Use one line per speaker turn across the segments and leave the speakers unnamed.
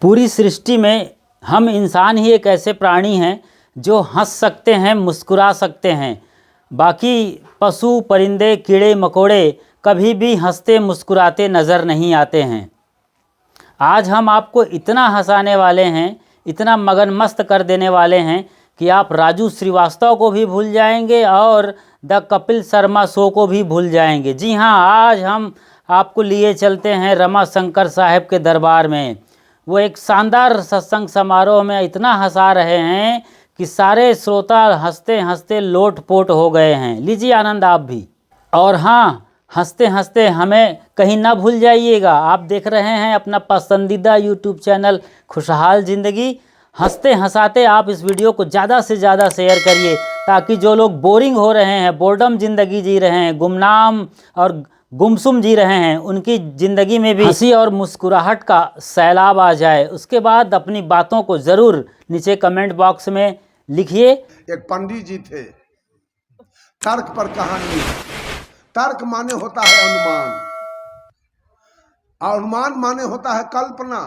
पूरी सृष्टि में हम इंसान ही एक ऐसे प्राणी हैं जो हंस सकते हैं, मुस्कुरा सकते हैं। बाकी पशु, परिंदे, कीड़े मकोड़े कभी भी हंसते मुस्कुराते नज़र नहीं आते हैं। आज हम आपको इतना हंसाने वाले हैं, इतना मगन मस्त कर देने वाले हैं कि आप राजू श्रीवास्तव को भी भूल जाएंगे और द कपिल शर्मा शो को भी भूल जाएंगे। जी हाँ, आज हम आपको लिए चलते हैं रमा शंकर साहब के दरबार में। वो एक शानदार सत्संग समारोह में इतना हंसा रहे हैं कि सारे श्रोता हंसते हंसते लोटपोट हो गए हैं। लीजिए आनंद आप भी। और हाँ, हंसते हंसते हमें कहीं ना भूल जाइएगा। आप देख रहे हैं अपना पसंदीदा यूट्यूब चैनल खुशहाल ज़िंदगी। हंसते हंसाते आप इस वीडियो को ज़्यादा से ज़्यादा शेयर करिए, ताकि जो लोग बोरिंग हो रहे हैं, बोर्डम ज़िंदगी जी रहे हैं, गुमनाम और गुमसुम जी रहे हैं, उनकी ज़िंदगी में भी हंसी और मुस्कुराहट का सैलाब आ जाए। उसके बाद अपनी बातों को ज़रूर नीचे कमेंट बॉक्स में लिखिए।
एक पंडित जी थे, तर्क पर कहानी। तर्क माने होता है अनुमान, और अनुमान माने होता है कल्पना।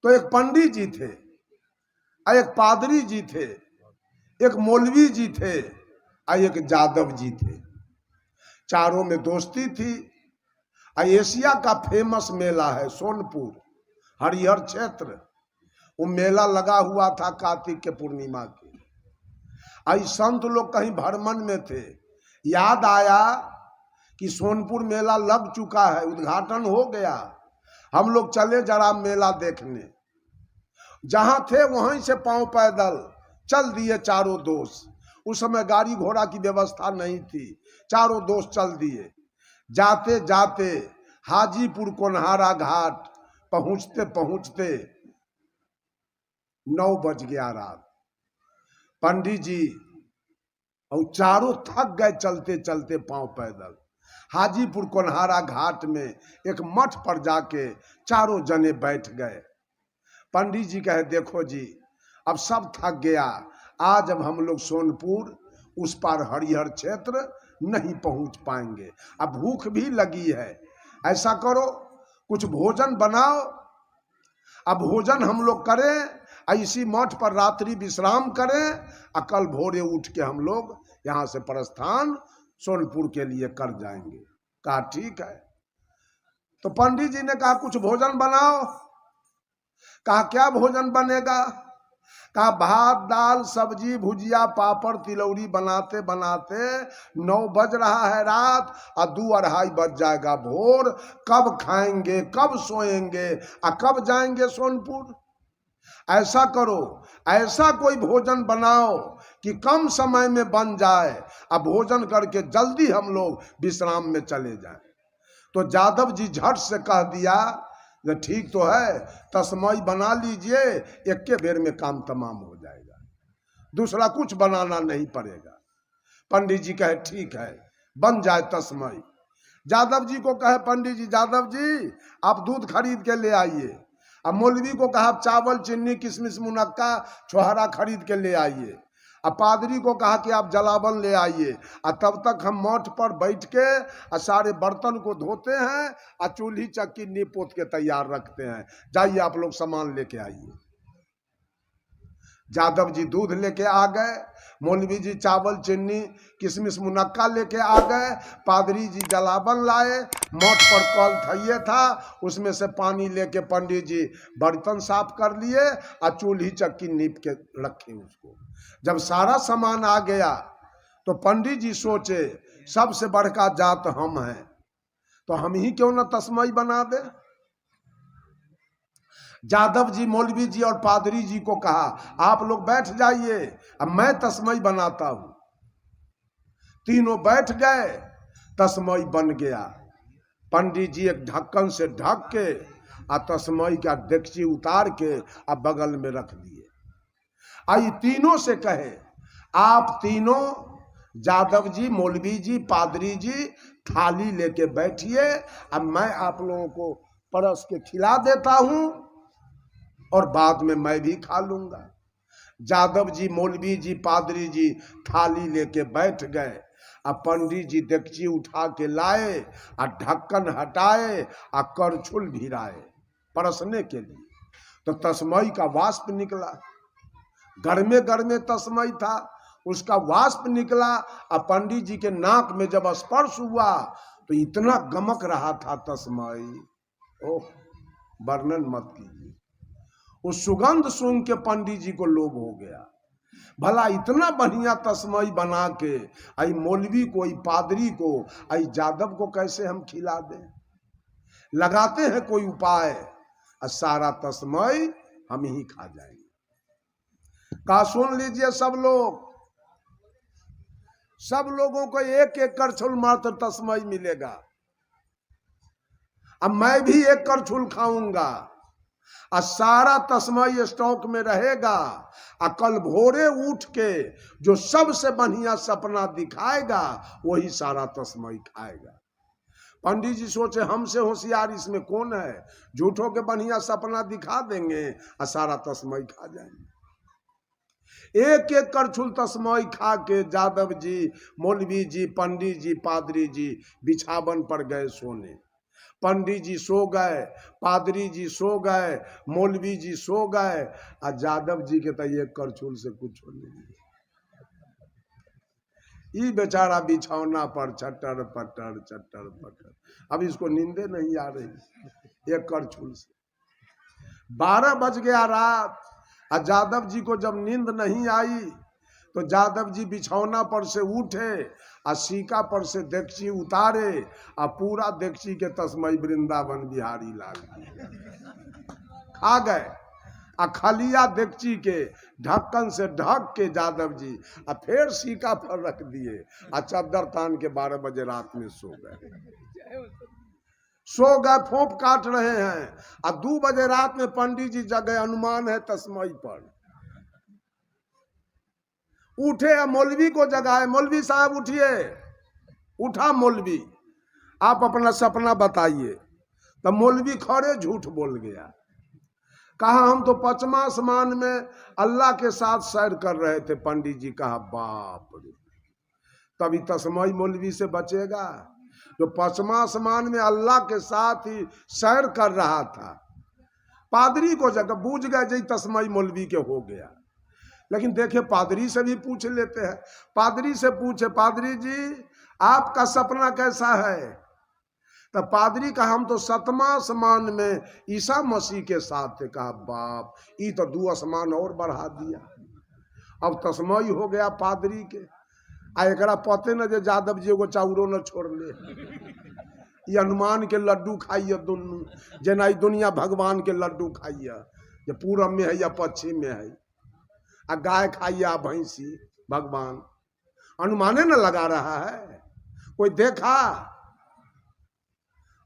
तो एक पंडित जी थे, एक पादरी जी थे, एक मौलवी जी थे, और एक जादव जी थे। चारों में दोस्ती थी। एशिया का फेमस मेला है सोनपुर, हरिहर क्षेत्र। वो मेला लगा हुआ था कार्तिक के पूर्णिमा के। आई संत लोग कहीं भ्रमण में थे, याद आया कि सोनपुर मेला लग चुका है, उद्घाटन हो गया, हम लोग चले जरा मेला देखने। जहां थे वहीं से पांव पैदल चल दिए चारों दोस्त। उस समय गाड़ी घोड़ा की व्यवस्था नहीं थी, चारों दोस्त चल दिए। जाते जाते हाजीपुर कोनहारा घाट पहुंचते पहुंचते 9 बज गया रात। पंडित जी और चारों थक गए चलते चलते पांव पैदल। हाजीपुर कोनहारा घाट में एक मठ पर जाके चारों जने बैठ गए। पंडित जी कहे, देखो जी, अब सब थक गया, आज अब हम लोग सोनपुर उस पार हरिहर क्षेत्र नहीं पहुंच पाएंगे, अब भूख भी लगी है। ऐसा करो, कुछ भोजन बनाओ, अब भोजन हम लोग करें, इसी मठ पर रात्रि विश्राम करें, और कल भोरे उठ के हम लोग यहाँ से प्रस्थान सोनपुर के लिए कर जाएंगे। कहा ठीक है। तो पंडित जी ने कहा कुछ भोजन बनाओ। कहा क्या भोजन बनेगा? कहा भात दाल सब्जी भुजिया पापड़ तिलौरी बनाते बनाते 9 बज रहा है रात, और 2-2:30 बज जाएगा भोर। कब खाएंगे, कब सोएंगे, और कब जाएंगे सोनपुर? ऐसा करो, ऐसा कोई भोजन बनाओ कि कम समय में बन जाए, और भोजन करके जल्दी हम लोग विश्राम में चले जाएं। तो जादव जी झट से कह दिया, ठीक तो है, तस्मई बना लीजिए, एक के बेर में काम तमाम हो जाएगा, दूसरा कुछ बनाना नहीं पड़ेगा। पंडित जी कहे ठीक है, बन जाए तस्मई। जादव जी को कहे पंडित जी, जादव जी आप दूध खरीद के ले आइए। अब मौलवी को कहा चावल चीनी किशमिश मुनक्का छोहरा खरीद के ले आइए। अब पादरी को कहा कि आप जलावन ले आइए। और तब तक हम मठ पर बैठ के सारे बर्तन को धोते हैं, और चूल्ही चक्की नीप पोत के तैयार रखते हैं। जाइए आप लोग सामान लेके आइए। जादव जी दूध लेके आ गए, मौलवी जी चावल चीनी किशमिश मुनक्का लेके आ गए, पादरी जी जलावन लाए। मठ पर कल थइये था, उसमें से पानी लेके पंडित जी बर्तन साफ कर लिए, और चूल्ही चक्की नीप के रखे उसको। जब सारा सामान आ गया तो पंडित जी सोचे सबसे बड़का जात हम हैं, तो हम ही क्यों न तस्मई बना दे। जादव जी, मौलवी जी और पादरी जी को कहा आप लोग बैठ जाइए, अब मैं तस्मई बनाता हूं। तीनों बैठ गए, तस्मई बन गया। पंडित जी एक ढक्कन से ढक के और तस्मई का डेगची उतार के अब बगल में रख दिए। आई तीनों से कहे आप तीनों, जादव जी, मौलवी जी, पादरी जी, थाली लेके बैठिए, अब मैं आप लोगों को परस के खिला देता हूं, और बाद में मैं भी खा लूंगा। जादव जी, मौलवी जी, पादरी जी थाली लेके बैठ गए। अब पंडित जी डेगची उठा के लाए, और ढक्कन हटाए, और करछुल भिराए। परसने के लिए। तो तस्मई का वाष्प निकला, गर्मे तस्मई था, उसका वाष्प निकला और पंडित जी के नाक में जब स्पर्श हुआ तो इतना गमक रहा था तस्मई, ओह वर्णन मत कीजिए। उस सुगंध सूंघ के पंडित जी को लोभ हो गया, भला इतना बढ़िया तस्मई बना के आई मौलवी को, आई पादरी को, आई जादव को कैसे हम खिला दें। लगाते हैं कोई उपाय और सारा तस्मई हम ही खा जाएंगे। कहा सुन लीजिए सब लोग, सब लोगों को एक एक करछुल मात्र तस्मई मिलेगा। अब मैं भी एक करछुल खाऊंगा और सारा तस्मई स्टॉक में रहेगा और कल भोरे उठ के जो सबसे बढ़िया सपना दिखाएगा वही सारा तस्मई खाएगा। पंडित जी सोचे हमसे होशियार इसमें कौन है, झूठों के बढ़िया सपना दिखा देंगे और सारा तस्मई खा जाएंगे। एक एक करछुल तस्मई खा के जादव जी, मौलवी जी, पंडित जी, पादरी जी बिछावन पर गए सोने। पंडित जी सो गए, पादरी जी सो गए, मौलवी जी सो गए और जादव जी के तो एक करछुल से कुछ नहीं। ये बेचारा बिछौना पर चटर पटर, अब इसको नींदे नहीं आ रही एक करछुल से। 12 बज गया रात और जादव जी को जब नींद नहीं आई तो जादव जी बिछौना पर से उठे और सीका पर से देगची उतारे और पूरा देगची के तस्मई वृंदावन बिहारी लाल खा गए। और खलिया देगची के ढक्कन से ढक के जादव जी और फिर सीका पर रख दिए और चद्दर तान के 12 बजे रात में सो गए, फोंप काट रहे हैं और 2 बजे रात में पंडित जी जगे, अनुमान है तस्मई पर। उठे और मौलवी को जगाए, मौलवी साहब उठिए। उठा मौलवी, आप अपना सपना बताइए। तो मौलवी खड़े झूठ बोल गया, कहा हम तो 5वां आसमान में अल्लाह के साथ सैर कर रहे थे। पंडित जी कहा बाप रे, तभी तस्मई मौलवी से बचेगा जो 5वां आसमान में अल्लाह के साथ ही सैर कर रहा था। पादरी को जगह बूझ गए जी तस्मई मौलवी के हो गया। लेकिन देखे पादरी से भी पूछ लेते हैं, पादरी से पूछे पादरी जी आपका सपना कैसा है। तो पादरी कहा हम तो 7वां आसमान में ईसा मसीह के साथ थे। कहा बाप, ये तो 2 आसमान और बढ़ा दिया। अब तस्मई हो गया पादरी के। आ एकरा पते न जे जादव जी को चाउरो न छोड़ ले, ये हनुमान के लड्डू खाइए दुनू, जना दुनिया भगवान के लड्डू खाइए, ये पूरब में है या पश्चिम में है। आ गाय खाइए आ भैंसी, भगवान अनुमाने न लगा रहा है। कोई देखा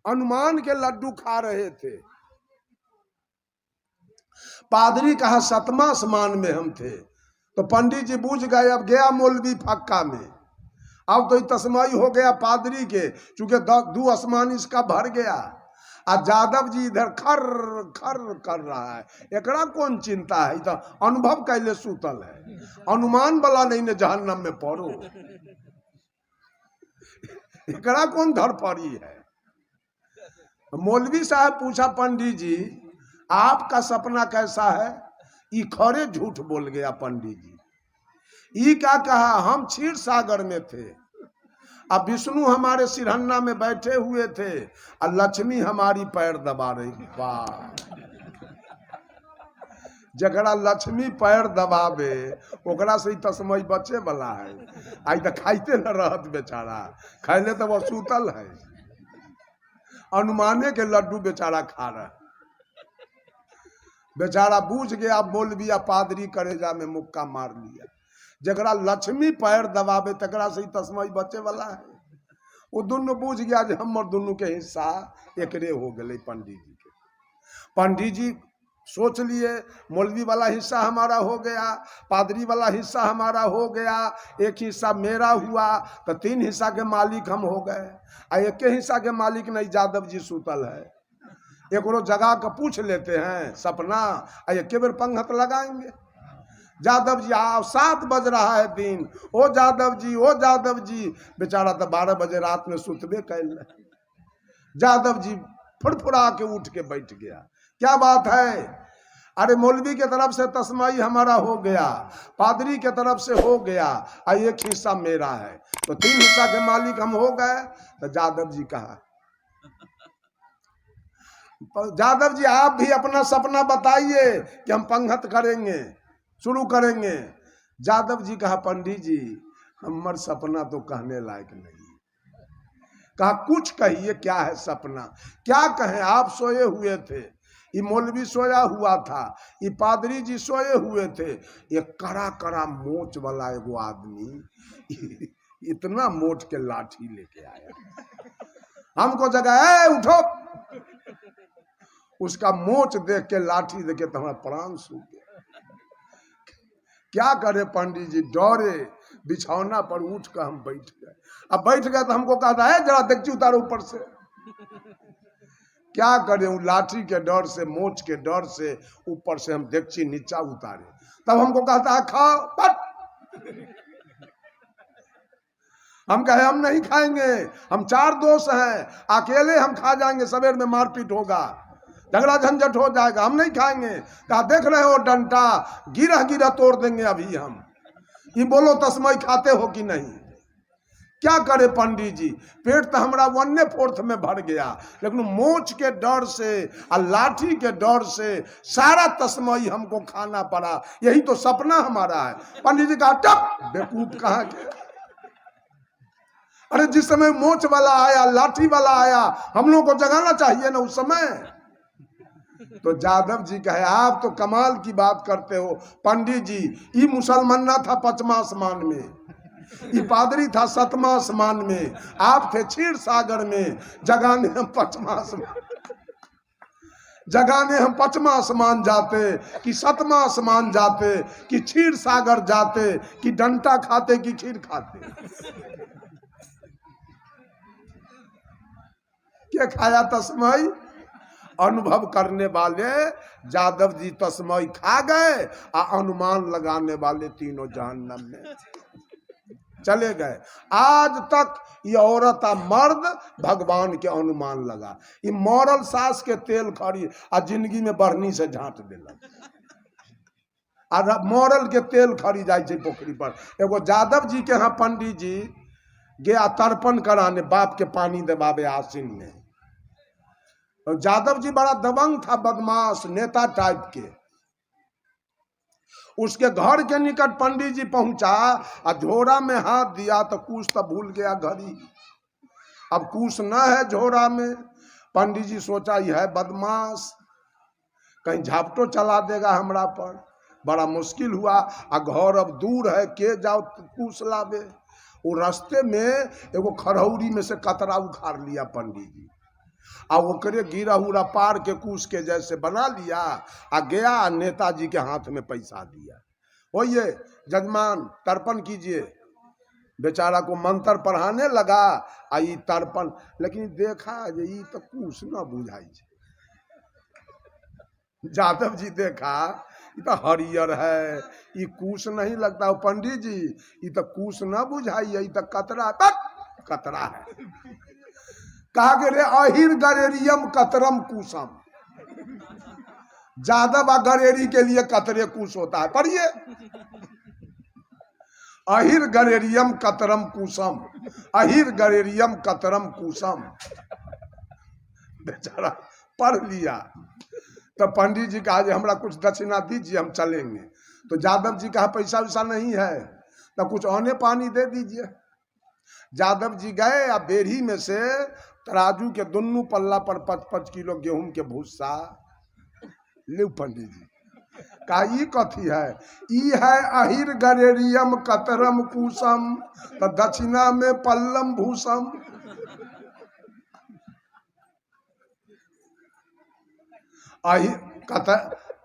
हनुमान के लड्डू खा रहे थे। पादरी कहा 7वां आसमान में हम थे। तो पंडित जी बूझ गए, अब गया मौलवी फक्का में। अब तो तस्मई हो गया पादरी के, चूंकि 2 आसमान इसका भर गया। आ जादव जी इधर खर खर कर रहा है, एकरा कौन चिंता है, तो अनुभव कैले सूतल है। अनुमान वाला नहीं ने जहन्नम में पड़ो, एकरा कौन धरफड़ी है। मौलवी साहब पूछा पंडित जी आपका सपना कैसा है। ई खरे झूठ बोल गया पंडित जी। ई क्या कहा, हम क्षीर सागर में थे, अब विष्णु हमारे सिरहन्ना में बैठे हुए थे और लक्ष्मी हमारी पैर दबा रही। वाह, जकरा लक्ष्मी पैर दबावे ओकरा से तस्मई बचे वाला है। आई तो खाइते न रहत बेचारा, खैले तो वो सूतल है। अनुमाने के लड्डू बेचारा खा रहा, बेचारा बूझ गया। मौलवी या पादरी करेजा में मुक्का मार लिया। जकरा लक्ष्मी पैर दबावे तकरा से तस्मई बचे वाला है। वो दोनों बूझ गया जे हमर दोनों के हिस्सा एकरे हो गए पंडित जी के। पंडित जी सोच लिए मौलवी वाला हिस्सा हमारा हो गया, पादरी वाला हिस्सा हमारा हो गया, एक हिस्सा मेरा हुआ, तो 3 हिस्सा के मालिक हम हो गए। आ एक हिस्सा के मालिक नहीं जादव जी सूतल है। एक जगह का पूछ लेते हैं सपना, एक बेर पंगत लगाएंगे। जादव जी आओ, 7 बज रहा है दिन, ओ जादव जी, ओ जादव जी। बेचारा तो 12 बजे रात में सुतबे कैल। जादव जी फुरफुरा के उठ के बैठ गया। क्या बात है? अरे मौलवी के तरफ से तस्माई हमारा हो गया, पादरी के तरफ से हो गया, और एक हिस्सा मेरा है, तो 3 हिस्सा के मालिक हम हो गए। तो यादव जी कहा, यादव जी आप भी अपना सपना बताइए कि हम पंगत करेंगे, शुरू करेंगे। यादव जी कहा, पंडित जी हमार सपना तो कहने लायक नहीं। कहा कुछ कहिए, क्या है सपना? क्या कहें, आप सोए हुए थे, ये मौलवी सोया हुआ था, ये पादरी जी सोए हुए थे, ये कड़ा कड़ा मोच वाला एगो आदमी इतना मोट के लाठी लेके आया, हमको जगह उठो। उसका मोच देख के, लाठी देख के तो हमारा प्राण सूख गया। क्या करे पंडित जी, डरे बिछौना पर उठ कर हम बैठ गए। अब बैठ गए तो हमको कहता है जरा देखिए उतारो ऊपर से। क्या करें, वो लाठी के डर से, मोच के डर से ऊपर से हम देखिए नीचा उतारे। तब हमको कहता है खाओ, पट। हम कहे हम नहीं खाएंगे, हम 4 दोस्त हैं, अकेले हम खा जाएंगे, सवेर में मारपीट होगा, झगड़ा झंझट हो जाएगा, हम नहीं खाएंगे। कहा देख रहे हो डंटा, गिरा गिरा तोड़ देंगे अभी हम। ये बोलो तस्मई खाते हो कि नहीं? क्या करे पंडित जी, पेट तो हमारा 1/4 में भर गया, लेकिन मोच के डर से और लाठी के डर से सारा तस्मई हमको खाना पड़ा। यही तो सपना हमारा है। पंडित जी कहा टप, बेवकूफ कहाँ के। अरे जिस समय मोच वाला आया, लाठी वाला आया, हम लोग को जगाना चाहिए ना उस समय। तो यादव जी कहे आप तो कमाल की बात करते हो पंडित जी, ये मुसलमाना था 5वां आसमान में, ये पादरी था 7वां आसमान में, आप थे क्षीर सागर में, जगाने हम 5वां आसमान, जगाने हम 5वां आसमान जाते कि 7वां आसमान जाते कि क्षीर सागर जाते कि डंटा खाते कि खीर खाते। क्या खाया तस्मई? अनुभव करने वाले यादव जी तस्मई खा गए, और अनुमान लगाने वाले तीनों जहन्नम में चले गए। आज तक ये औरत और मर्द भगवान के अनुमान लगा, ये मॉरल सास के तेल खड़ी आ जिंदगी में बढ़नी से झांट दिलक, और मॉरल के तेल खड़ी जाए पोखरी पर। एगो यादव जी के यहाँ पंडित जी गया तर्पण कराने, बाप के पानी देवावे आसीन में। यादव जी बड़ा दबंग था, बदमाश नेता टाइप के। उसके घर के निकट पंडित जी पहुंचा और झोरा में हाथ दिया तो कुछ तो भूल गया घड़ी। अब कुछ न है झोरा में। पंडित जी सोचा यह है बदमाश, कहीं झापटो चला देगा हमरा पर। बड़ा मुश्किल हुआ, और घर अब दूर है, के जाओ कुछ लावे। वो रास्ते में एगो खरौरी में से कतरा उखाड़ लिया पंडित जी, और वो करे गिरा हुरा पार के कूस के जैसे बना लिया, आ गया नेताजी के हाथ में पैसा दिया। होइए जजमान तर्पण कीजिए। बेचारा को मंत्र पढ़ाने लगा, आई तर्पण, लेकिन देखा जे ई तो कुछ न बुझाई। यादव जी देखा ये तो हरियर है, ये कुछ नहीं लगता। पंडित जी ये तो कुछ न बुझाई, ये तो कतरा, कतरा है। कहा कि रे अहिर गरेरियम कतरम कुसम, यादव आ गरेरी के लिए कतरे कुश होता है। पढ़िए, अहिर गरेरियम कतरम कुसम, अहिर गरेरियम कतरम कुसम। बेचारा पढ़ लिया। तो पंडित जी कहा हमरा कुछ दक्षिणा दीजिए, हम चलेंगे। तो यादव जी कहा पैसा वैसा नहीं है, तो कुछ औने पानी दे दीजिए। यादव जी गए, अब बेरी में से तराजू के दोनों पल्ला पर 5-5 किलो गेहूं के भूसा ले। पंडित जी का ई कथी है? ई है अहिर गरेरियम कतरम कुसम, तो दक्षिणा में पल्लम भूसम।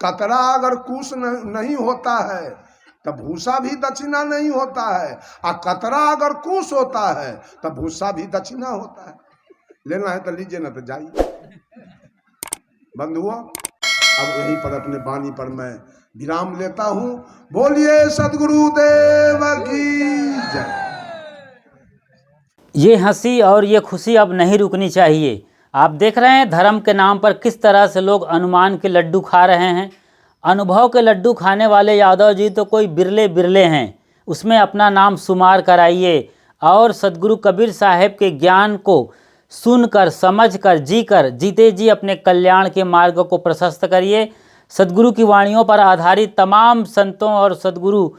कतरा अगर कुश नहीं होता है तो भूसा भी दक्षिणा नहीं होता है, और कतरा अगर कुश होता है तो भूसा भी दक्षिणा होता है। लेना है तो लीजिए, ना तो जाइए। बंधुओं, अब यहीं पर अपने वाणी पर मैं विराम लेता हूं। बोलिए सद्गुरुदेव की जय।
ये हंसी और ये खुशी अब नहीं रुकनी चाहिए। आप देख रहे हैं धर्म के नाम पर किस तरह से लोग अनुमान के लड्डू खा रहे हैं। अनुभव के लड्डू खाने वाले यादव जी तो कोई बिरले बिरले हैं। उसमें अपना नाम शुमार कराइए और सदगुरु कबीर साहब के ज्ञान को सुनकर, समझकर, जीकर, जीते जी अपने कल्याण के मार्ग को प्रशस्त करिए। सदगुरु की वाणियों पर आधारित तमाम संतों और सदगुरु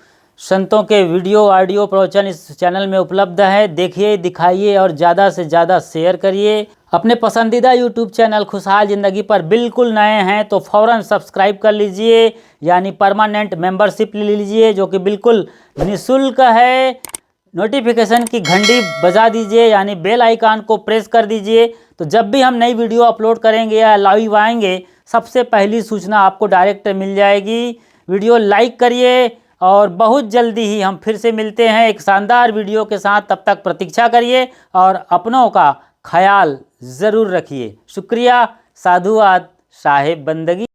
संतों के वीडियो ऑडियो प्रवचन इस चैनल में उपलब्ध है। देखिए, दिखाइए और ज़्यादा से ज़्यादा शेयर करिए। अपने पसंदीदा यूट्यूब चैनल खुशहाल ज़िंदगी पर बिल्कुल नए हैं तो फ़ौरन सब्सक्राइब कर लीजिए, यानी परमानेंट मेंबरशिप ले लीजिए, जो कि बिल्कुल निःशुल्क है। नोटिफिकेशन की घंटी बजा दीजिए, यानी बेल आइकन को प्रेस कर दीजिए, तो जब भी हम नई वीडियो अपलोड करेंगे या लाइव आएंगे सबसे पहली सूचना आपको डायरेक्ट मिल जाएगी। वीडियो लाइक करिए और बहुत जल्दी ही हम फिर से मिलते हैं एक शानदार वीडियो के साथ। तब तक प्रतीक्षा करिए और अपनों का ख्याल ज़रूर रखिए। शुक्रिया, साधुवाद, साहेब बंदगी।